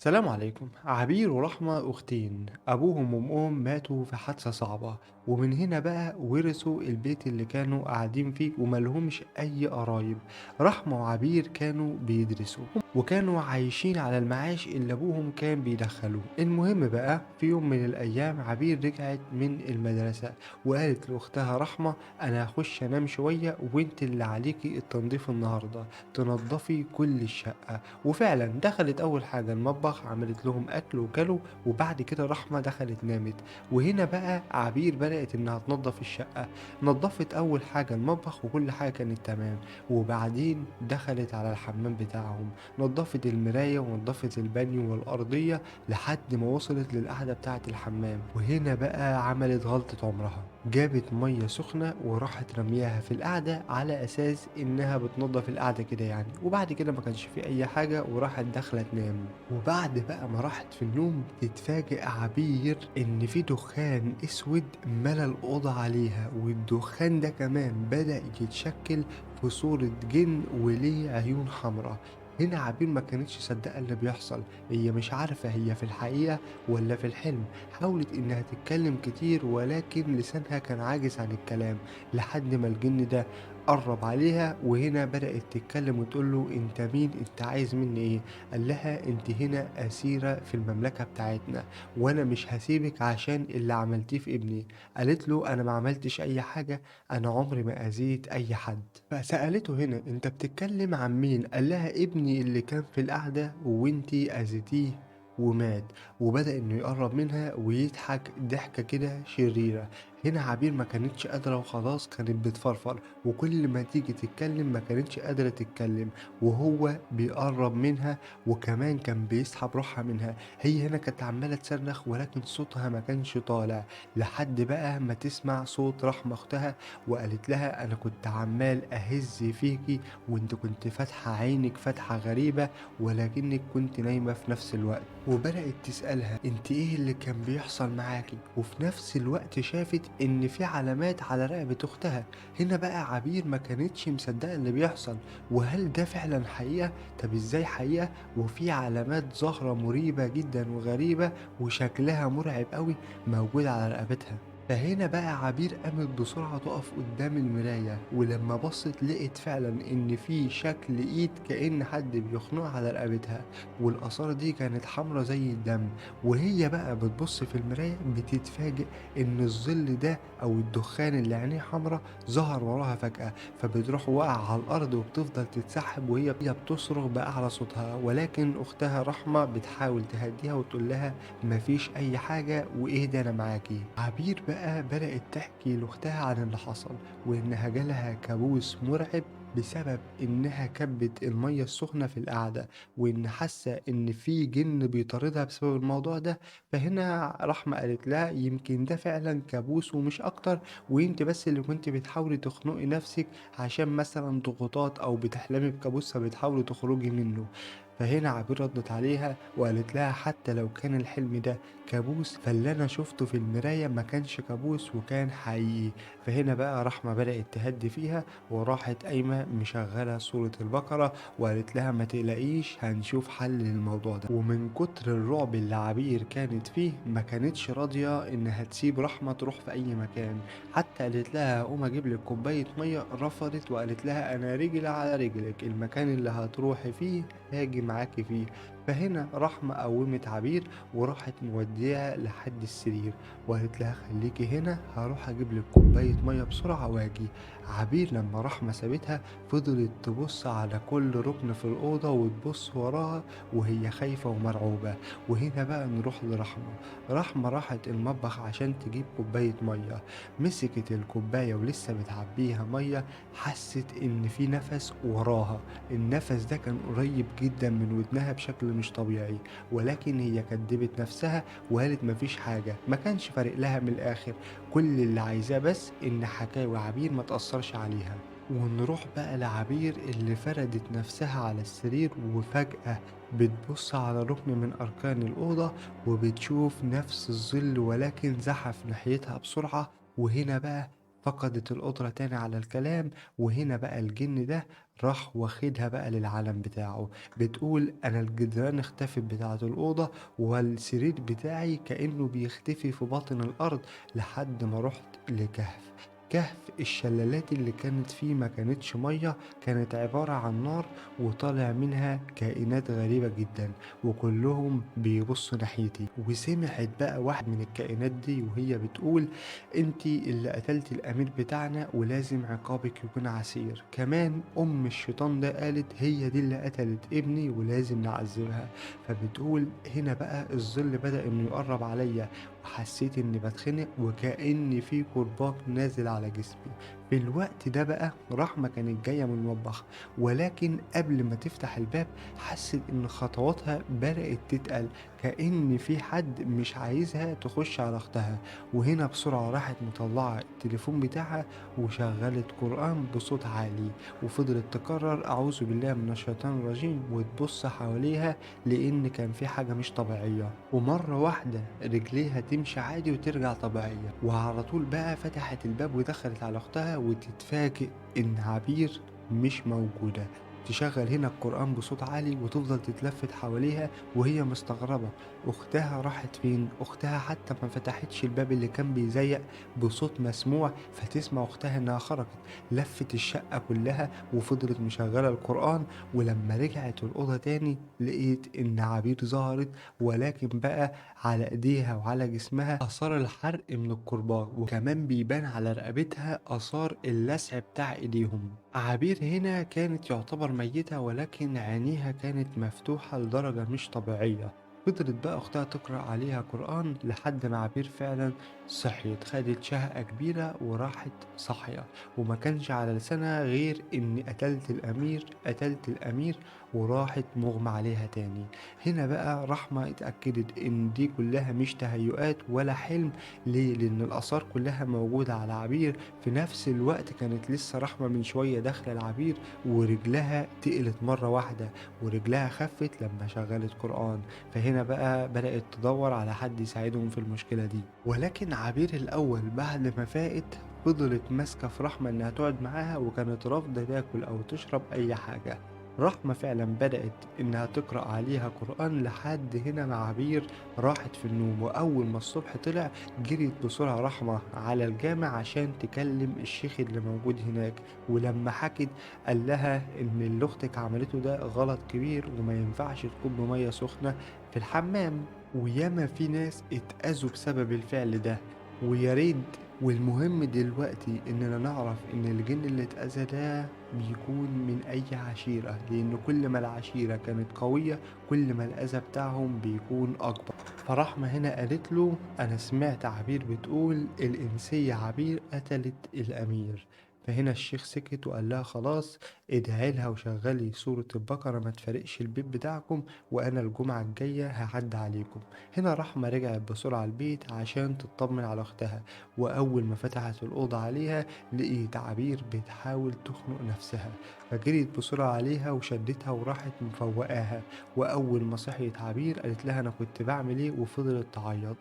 السلام عليكم. عبير ورحمة أختين أبوهم وأمهم ماتوا في حادثة صعبة، ومن هنا بقى ورثوا البيت اللي كانوا قاعدين فيه وملهمش أي قرايب. رحمة وعبير كانوا بيدرسوا وكانوا عايشين على المعاش اللي أبوهم كان بيدخلوه. المهم بقى في يوم من الأيام عبير رجعت من المدرسة وقالت لأختها رحمة: أنا هخش أنام شوية وانت اللي عليكي التنظيف النهاردة، تنظفي كل الشقة. وفعلا دخلت أول حاجة المطبخ، عملت لهم أكل وكلوا، وبعد كده رحمة دخلت نامت. وهنا بقى عبير بدأت إنها تنظف الشقة. نظفت أول حاجة المطبخ وكل حاجة كانت تمام، وبعدين دخلت على الحمام بتاعهم، نظفت المراية ونظفت البانيو والأرضية لحد ما وصلت للقعدة بتاعة الحمام. وهنا بقى عملت غلطة عمرها، جابت مية سخنة وراحت رمياها في القعدة على أساس إنها بتنظف القعدة كده يعني، وبعد كده ما كانش في أي حاجة وراحت داخلة تنام. وبعد بقى ما راحت في النوم تتفاجئ عبير إن في دخان أسود ملا الأوضة عليها، والدخان ده كمان بدأ يتشكل في صورة جن وليه عيون حمراء. هنا عبير ما كانتش صدقة اللي بيحصل، هي مش عارفة هي في الحقيقة ولا في الحلم. حاولت إنها تتكلم كتير ولكن لسانها كان عاجز عن الكلام، لحد ما الجن ده قرب عليها. وهنا بدأت تتكلم وتقول له: انت مين؟ انت عايز مني ايه؟ قال لها: انت هنا أسيرة في المملكة بتاعتنا، وانا مش هسيبك عشان اللي عملتيه في ابني. قالت له: انا ما عملتش اي حاجة، انا عمري ما اذيت اي حد. فسألته هنا: انت بتتكلم عن مين؟ قال لها: ابني اللي كان في القعدة وانتي اذيتيه ومات. وبدأ انه يقرب منها ويضحك ضحكة كده شريرة. هنا عبير ما كانتش قادرة وخلاص كانت بتفرفر، وكل ما تيجي تتكلم ما كانتش قادرة تتكلم، وهو بيقرب منها وكمان كان بيسحب روحها منها. هي هنا كانت عمالة تصرخ ولكن صوتها ما كانش طالع، لحد بقى ما تسمع صوت رحمة أختها وقالت لها: أنا كنت عمال أهز فيكي وانت كنت فاتحة عينك فتحة غريبة ولكنك كنت نايمة في نفس الوقت. وبدأت تسألها: انت ايه اللي كان بيحصل معاكي؟ وفي نفس الوقت شافت ان في علامات على رقبة اختها. هنا بقى عبير ما كانتش مصدقة اللي بيحصل، وهل ده فعلا حقيقة؟ طب ازاي حقيقة وفي علامات ظاهرة مريبة جدا وغريبة وشكلها مرعب قوي موجود على رقبتها؟ فهنا بقى عبير قامت بسرعة تقف قدام المراية، ولما بصت لقت فعلا ان في شكل ايد كأن حد بيخنقها على رقبتها، والآثار دي كانت حمرا زي الدم. وهي بقى بتبص في المراية بتتفاجئ إن الظل ده أو الدخان اللي عينيه حمرا ظهر وراها فجأة، فبتروح واقعة على الأرض وبتفضل تتسحب وهي بتصرخ بأعلى صوتها. ولكن أختها رحمة بتحاول تهديها وتقول لها: مفيش أي حاجة وإهدى أنا معاكي. عبير بقى بدأت تحكي لأختها عن اللي حصل، وإنها جالها كابوس مرعب بسبب إنها كبت المية السخنة في القعدة، وإن حاسة إن في جن بيطاردها بسبب الموضوع ده. فهنا رحمة قالت لها: يمكن ده فعلا كابوس ومش أكتر، وإنت بس اللي كنت بتحاولي تخنقي نفسك عشان مثلا ضغوطات أو بتحلمي بكابوس فبتحاولي تخرجي منه. فهنا عبير ردت عليها وقالت لها: حتى لو كان الحلم ده كابوس فاللي أنا شفته في المراية ما كانش كابوس وكان حقيقي. فهنا بقى رحمة بدأت تهدي فيها وراحت قايمة مشغلة سورة البقرة وقالت لها: ما تقلقيش هنشوف حل للموضوع ده. ومن كتر الرعب اللي عبير كانت فيه ما كانتش راضية انها تسيب رحمة تروح في اي مكان. حتى قالت لها: هقوم اجيب لك كوباية مية، رفضت وقالت لها: انا رجل على رجلك، المكان اللي هتروحي فيه هاجي معاكي فيه. فهنا رحمة قومت عبير وراحت موديها لحد السرير وقالت لها: خليكي هنا هروح اجيب لك كوباية مية بسرعة واجي. عبير لما رحمة سابتها فضلت تبص على كل ركن في الأوضة وتبص وراها وهي خايفة ومرعوبة. وهنا بقى نروح لرحمة. رحمة راحت المطبخ عشان تجيب كوباية مية، مسكت الكوباية ولسه بتعبيها مية حست إن في نفس وراها. النفس ده كان قريب جدا من ودنها بشكل مش طبيعي، ولكن هي كدبت نفسها وقالت مفيش حاجة، ما كانش فارق لها من الآخر. كل اللي عايزاه بس إن حكاوي عبير ما تأثرش عليها. ونروح بقى لعبير اللي فردت نفسها على السرير وفجأة بتبص على ركن من أركان الأوضة وبتشوف نفس الظل ولكن زحف ناحيتها بسرعة. وهنا بقى فقدت القدرة تاني على الكلام، وهنا بقى الجن ده راح واخدها بقى للعالم بتاعه. بتقول أنا الجدران اختفت بتاعة الأوضة، والسرير بتاعي كأنه بيختفي في باطن الأرض لحد ما رحت لكهف. كهف الشلالات اللي كانت فيه ما كانتش مية، كانت عبارة عن نار، وطالع منها كائنات غريبة جدا، وكلهم بيبصوا ناحيتي. وسمعت بقى واحد من الكائنات دي وهي بتقول انتي اللي قتلت الامير بتاعنا، ولازم عقابك يكون عسير. كمان ام الشيطان ده قالت هي دي اللي قتلت ابني ولازم نعذبها. فبتقول هنا بقى الظل بدأ انه يقرب عليا، وحسيت اني بتخنق وكأن في كرباج نازل على جسمي. في الوقت ده بقى رحمة كانت جاية من المطبخ، ولكن قبل ما تفتح الباب حست ان خطواتها بدأت تتقل، كأن في حد مش عايزها تخش على اختها. وهنا بسرعة راحت مطلعة التليفون بتاعها وشغلت قرآن بصوت عالي، وفضلت تكرر أعوذ بالله من الشيطان الرجيم وتبص حواليها، لأن كان في حاجة مش طبيعية. ومرة واحدة رجليها تمشي عادي وترجع طبيعية، وعلى طول بقى فتحت الباب ودخلت على أختها، وتتفاجئ إن عبير مش موجودة. تشغل هنا القرآن بصوت عالي وتفضل تتلفت حواليها وهي مستغربة أختها راحت فين. أختها حتى ما فتحتش الباب اللي كان بيزيق بصوت مسموع فتسمع أختها إنها خرجت. لفت الشقة كلها وفضلت مشغلة القرآن، ولما رجعت الأوضة تاني لقيت إن عبير ظهرت، ولكن بقى على إيديها وعلى جسمها آثار الحرق من الكرباج، وكمان بيبان على رقبتها آثار اللسع بتاع إيديهم. عبير هنا كانت يعتبر ميتة، ولكن عينيها كانت مفتوحة لدرجة مش طبيعية. فضلت بقى أختها تقرأ عليها قرآن لحد ما عبير فعلا صحيت، خدت شهقة كبيرة وراحت صاحية، وما كانش على لسانها غير إني قتلت الأمير قتلت الأمير، وراحت مغمى عليها تاني. هنا بقى رحمة اتأكدت إن دي كلها مش تهيؤات ولا حلم. ليه؟ لأن الآثار كلها موجودة على عبير. في نفس الوقت كانت لسه رحمة من شوية داخلة العبير، ورجلها تقلت مرة واحدة، ورجلها خفت لما شغلت قرآن. فهنا بقى بدأت تدور على حد يساعدهم في المشكلة دي. ولكن عبير الأول بعد ما فاقت فضلت ماسكة في رحمة إنها تقعد معاها، وكانت رافضة تاكل أو تشرب أي حاجة. رحمة فعلا بدأت إنها تقرأ عليها قرآن لحد هنا مع عبير راحت في النوم. وأول ما الصبح طلع جريت بسرعة رحمة على الجامع عشان تكلم الشيخ اللي موجود هناك. ولما حكت قال لها إن اللي أختك عملته ده غلط كبير، وما ينفعش تكون بمية سخنة في الحمام، وياما في ناس اتأذوا بسبب الفعل ده. ويا ريت والمهم دلوقتي إننا نعرف إن الجن اللي اتأذى ده بيكون من أي عشيرة، لأن كل ما العشيرة كانت قوية كل ما الأذى بتاعهم بيكون أكبر. فرحمة هنا قالت له أنا سمعت عبير بتقول الإنسية عبير قتلت الأمير. فهنا الشيخ سكت وقال لها خلاص ادعي لها وشغلي سورة البقرة ما تفرقش البيت بتاعكم، وأنا الجمعة الجاية هعد عليكم. هنا رحمة رجعت بسرعة البيت عشان تطمن على أختها، وأول ما فتحت الأوضة عليها لقيت عبير بتحاول تخنق نفسها. فجريت بسرعة عليها وشدتها وراحت مفوقاها. وأول ما صحيت عبير قالت لها أنا كنت بعمل إيه، وفضلت تعيط.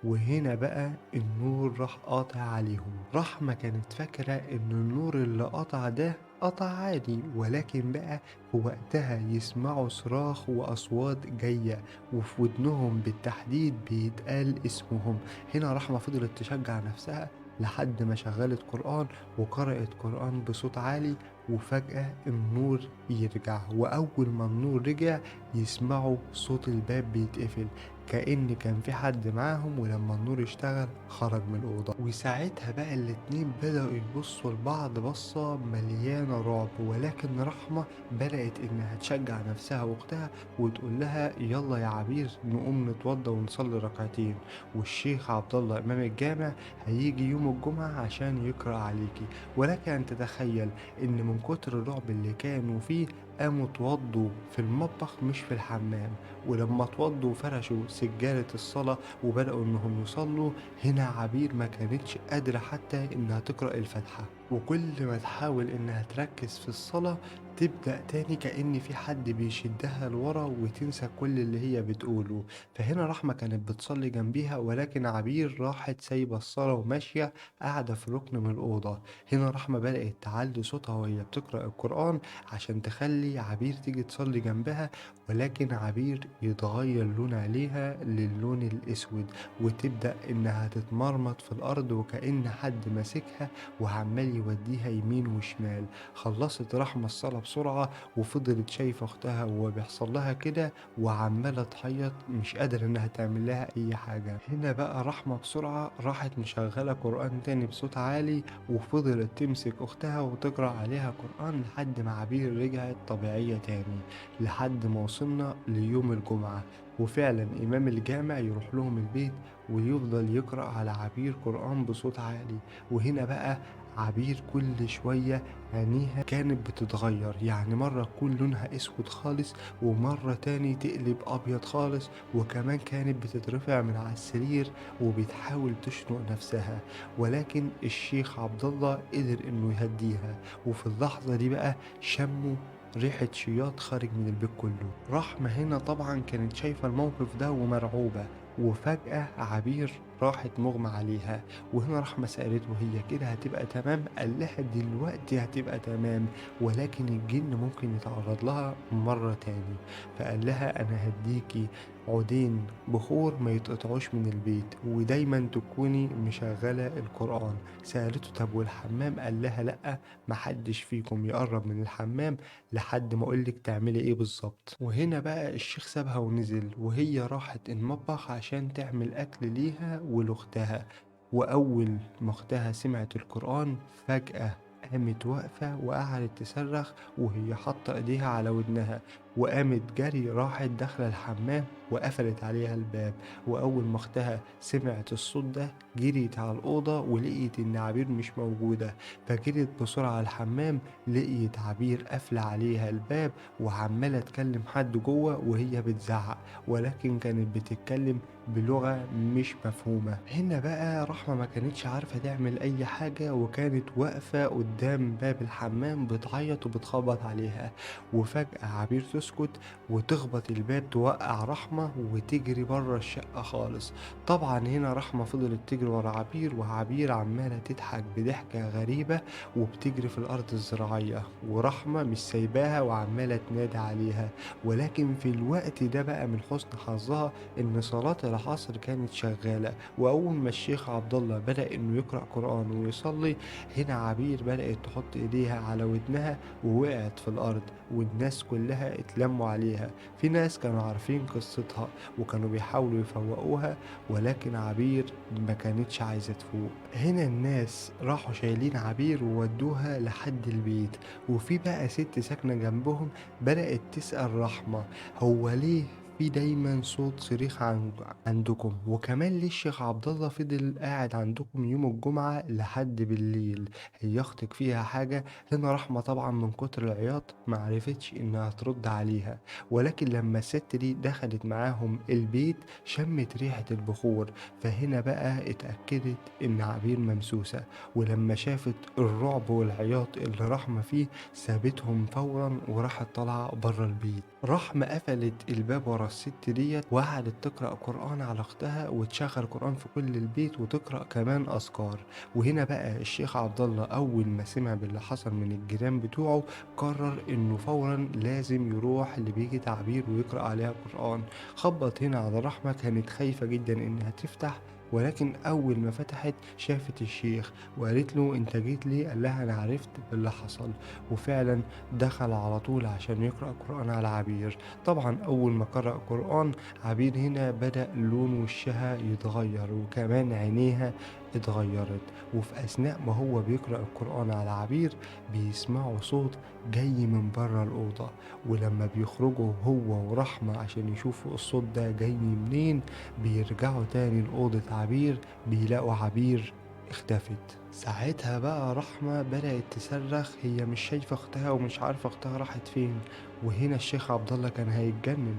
وهنا بقى النور راح قاطع عليهم. رحمة كانت فاكرة إن النور اللي قطع ده قطع عادي، ولكن بقى في وقتها يسمعوا صراخ وأصوات جاية، وفي ودنهم بالتحديد بيتقال اسمهم. هنا رحمة فضلت تشجع نفسها لحد ما شغلت قرآن وقرأت قرآن بصوت عالي. وفجأة النور يرجع، وأول ما النور رجع يسمعوا صوت الباب بيتقفل، كأن كان في حد معاهم، ولما النور اشتغل خرج من الأوضة. وساعتها بقى الاتنين بدأوا يبصوا لبعض بصة مليانة رعب، ولكن رحمة بدأت إنها تشجع نفسها وأختها وتقول لها يلا يا عبير نقوم نتوضى ونصلي ركعتين، والشيخ عبد الله إمام الجامع هيجي يوم الجمعة عشان يقرأ عليكي. ولك أن تتخيل إن من كتر الرعب اللي كانوا فيه قاموا اتوضوا في المطبخ مش في الحمام. ولما اتوضوا فرشوا سجادة الصلاة وبدأوا إنهم يصلوا. هنا عبير ما كانتش قادرة حتى إنها تقرأ الفاتحة، وكل ما تحاول إنها تركز في الصلاة تبدأ تاني كأن في حد بيشدها لورا وتنسى كل اللي هي بتقوله. فهنا رحمة كانت بتصلي جنبيها، ولكن عبير راحت سايبة الصلاة وماشية قاعدة في ركن من الأوضة. هنا رحمة بدأت تعلي صوتها وهي بتقرأ القرآن عشان تخلي عبير تيجي تصلي جنبها، ولكن عبير يتغير لون عليها للون الأسود، وتبدأ إنها تتمرمط في الأرض وكأن حد ماسكها وعمال يوديها يمين وشمال. خلصت رحمة الصلاة بسرعة وفضلت شايفة أختها وهو بيحصل لها كده وعمالة تعيط مش قادرة إنها تعمل لها أي حاجة. هنا بقى رحمة بسرعة راحت مشغلة قرآن تاني بصوت عالي، وفضلت تمسك أختها وتقرأ عليها قرآن لحد ما عبير رجعت طبيعية تاني، لحد ما وصلنا ليوم الجمعة. وفعلا إمام الجامع يروح لهم البيت ويفضل يقرأ على عبير قرآن بصوت عالي. وهنا بقى عبير كل شوية عينيها كانت بتتغير، يعني مرة تكون لونها اسود خالص ومرة تاني تقلب ابيض خالص، وكمان كانت بتترفع من على السرير وبتحاول تشنق نفسها. ولكن الشيخ عبد الله قدر انه يهديها، وفي اللحظة دي بقى شموا ريحة شياط خارج من البيت كله. رحمة هنا طبعا كانت شايفة الموقف ده ومرعوبة، وفجأة عبير راحت مغمى عليها. وهنا رحمة سألته هي كده هتبقى تمام؟ قال لها دلوقتي هتبقى تمام، ولكن الجن ممكن يتعرض لها مرة تاني. فقال لها أنا هديكي عودين بخور ما يتقطعوش من البيت، ودايما تكوني مشغلة القرآن. سألته طب والحمام؟ قال لها لأ، محدش فيكم يقرب من الحمام لحد ما أقولك تعملي إيه بالظبط. وهنا بقى الشيخ سابها ونزل، وهي راحت المطبخ عشان تعمل أكل ليها ولأختها. وأول ما أختها سمعت القرآن فجأة قامت واقفة وقعدت تصرخ وهي حاطة ايديها على ودنها، وقامت جري راحت داخلة الحمام وقفلت عليها الباب. وأول ما أختها سمعت الصوت ده جريت على الأوضة ولقيت إن عبير مش موجودة، فجريت بسرعة على الحمام لقيت عبير قافلة عليها الباب وعمالة تكلم حد جوه وهي بتزعق، ولكن كانت بتتكلم بلغة مش مفهومة. هنا بقى رحمة ما كانتش عارفة تعمل أي حاجة، وكانت واقفة قدام باب الحمام بتعيط وبتخبط عليها. وفجأة عبير تسكت وتخبط الباب توقع رحمة وتجري بره الشقة خالص. طبعا هنا رحمة فضلت تجري ورا عبير، وعبير عمالة تضحك بضحكة غريبة وبتجري في الأرض الزراعية، ورحمة مش سايباها وعمالة تنادي عليها. ولكن في الوقت ده بقى من حسن حظها إن صلاة العصر كانت شغالة، وأول ما الشيخ عبد الله بدأ إنه يقرأ قرآن ويصلي، هنا عبير بدأت تحط إيديها على ودنها ووقعت في الأرض، والناس كلها اتلموا عليها. في ناس كانوا عارفين قصتها وكانوا بيحاولوا يفوقوها، ولكن عبير ما كانتش عايزة تفوق. هنا الناس راحوا شايلين عبير وودوها لحد البيت، وفي بقى ست ساكنة جنبهم بدأت تسأل رحمة هو ليه في دايما صوت صريخ عندكم، وكمان ليه الشيخ عبد الله فضل قاعد عندكم يوم الجمعة لحد بالليل؟ هي اختك فيها حاجة؟ هنا رحمة طبعا من كتر العياط معرفتش انها ترد عليها، ولكن لما الست دي دخلت معاهم البيت شمت ريحة البخور، فهنا بقى اتأكدت ان عبير ممسوسة. ولما شافت الرعب والعياط اللي رحمة فيه سابتهم فورا وراحت طالعة بره البيت. رحمة قفلت الباب ورا الست ديت وقعدت تقرأ قرآن على أختها وتشغل قرآن في كل البيت وتقرأ كمان أذكار. وهنا بقى الشيخ عبد الله أول ما سمع باللي حصل من الجيران بتوعه قرر إنه فورا لازم يروح لبيت عبير ويقرأ عليها قرآن. خبط هنا على رحمة كانت خايفة جدا إنها تفتح، ولكن أول ما فتحت شافت الشيخ وقالت له أنت جيت ليه؟ قال لها أنا عرفت باللي حصل. وفعلا دخل على طول عشان يقرأ قرآن على عبير. طبعا أول ما قرأ قرآن عبير هنا بدأ لون وشها يتغير وكمان عينيها اتغيرت. وفي أثناء ما هو بيقرأ القرآن على عبير بيسمعوا صوت جاي من بره الأوضة، ولما بيخرجوا هو ورحمة عشان يشوفوا الصوت ده جاي منين بيرجعوا تاني لأوضة عبير بيلاقوا عبير اختفت. ساعتها بقى رحمة بدأت تصرخ، هي مش شايفة اختها ومش عارفة اختها راحت فين. وهنا الشيخ عبد الله كان هيتجنن،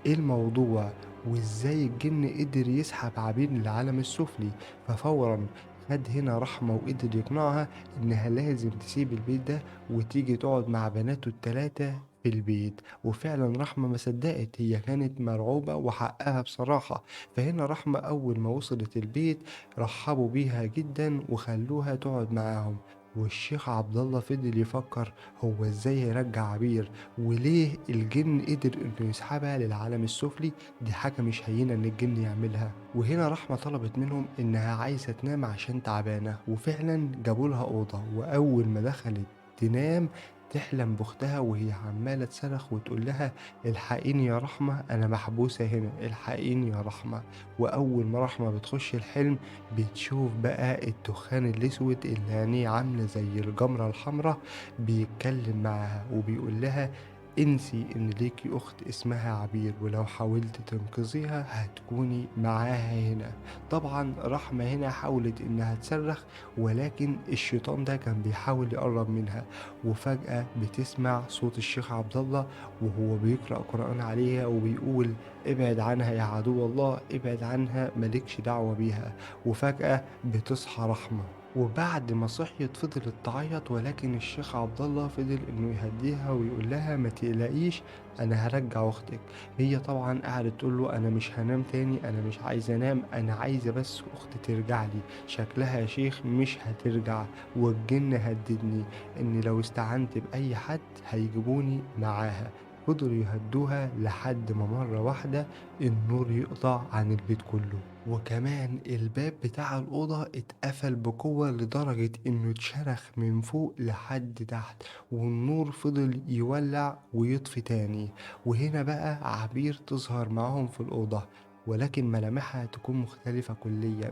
ايه الموضوع وازاي الجن قدر يسحب عبير للعالم السفلي؟ ففورا خد هنا رحمة وقدر يقنعها إنها لازم تسيب البيت ده وتيجي تقعد مع بناته التلاتة في البيت. وفعلا رحمة ما صدقت، هي كانت مرعوبة وحقها بصراحة. فهنا رحمة أول ما وصلت البيت رحبوا بيها جدا وخلوها تقعد معاهم. والشيخ عبد الله فضل يفكر هو ازاي هيرجع عبير، وليه الجن قدر انه يسحبها للعالم السفلي. دي حاجة مش هينة ان الجن يعملها. وهنا رحمة طلبت منهم انها عايزة تنام عشان تعبانة، وفعلا جابوا لها أوضة. وأول ما دخلت تنام تحلم بأختها وهي عمالة تصرخ وتقول لها الحقيني يا رحمة، أنا محبوسة هنا، الحقيني يا رحمة. وأول ما رحمة بتخش الحلم بتشوف بقى الدخان الأسود اللي عينيه عاملة زي الجمرة الحمراء بيتكلم معاها وبيقول لها انسي ان ليكي اخت اسمها عبير، ولو حاولت تنقذيها هتكوني معاها هنا. طبعا رحمة هنا حاولت انها تصرخ، ولكن الشيطان ده كان بيحاول يقرب منها. وفجأة بتسمع صوت الشيخ عبد الله وهو بيقرأ قرآن عليها وبيقول ابعد عنها يا عدو الله، ابعد عنها، مالكش دعوة بيها. وفجأة بتصحى رحمة، وبعد ما صحيت فضلت تعيط، ولكن الشيخ عبد الله فضل انه يهديها ويقول لها ما تقلقيش، انا هرجع اختك. هي طبعا قعدت تقول له انا مش هنام تاني، انا مش عايزه انام، انا عايزه بس اختي ترجع لي. شكلها يا شيخ مش هترجع، والجن هددني ان لو استعنت باي حد هيجيبوني معاها. فضلوا يهدوها لحد ما مرة واحدة النور يقطع عن البيت كله، وكمان الباب بتاع الأوضة اتقفل بقوة لدرجة إنه اتشرخ من فوق لحد تحت، والنور فضل يولع ويطفي تاني. وهنا بقى عبير تظهر معاهم في الأوضة، ولكن ملامحها تكون مختلفة كليا.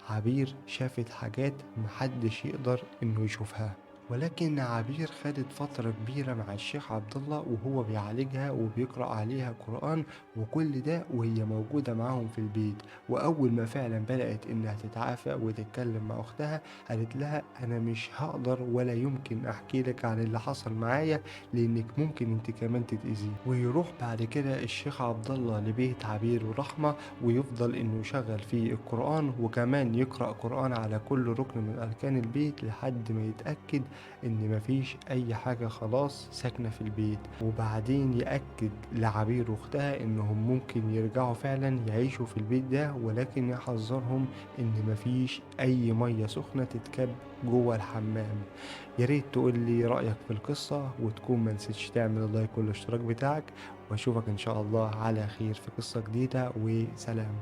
عبير شافت حاجات محدش يقدر إنه يشوفها. ولكن عبير خدت فترة كبيرة مع الشيخ عبد الله وهو بيعالجها وبيقرأ عليها قرآن، وكل ده وهي موجودة معاهم في البيت. وأول ما فعلا بدأت إنها تتعافى وتتكلم مع أختها قالت لها أنا مش هقدر ولا يمكن أحكي لك عن اللي حصل معايا، لأنك ممكن أنت كمان تتأذي. ويروح بعد كده الشيخ عبد الله لبيت عبير ورحمة ويفضل إنه يشغل فيه القرآن، وكمان يقرأ قرآن على كل ركن من أركان البيت لحد ما يتأكد إن مفيش أي حاجة خلاص ساكنة في البيت. وبعدين يأكد لعبير وأختها إنهم ممكن يرجعوا فعلا يعيشوا في البيت ده، ولكن يحذرهم إن مفيش أي مية سخنة تتكب جوه الحمام. ياريت تقول لي رأيك في القصة، وتكون منسيتش تعمل اللايك والاشتراك بتاعك. وأشوفك إن شاء الله على خير في قصة جديدة، وسلام.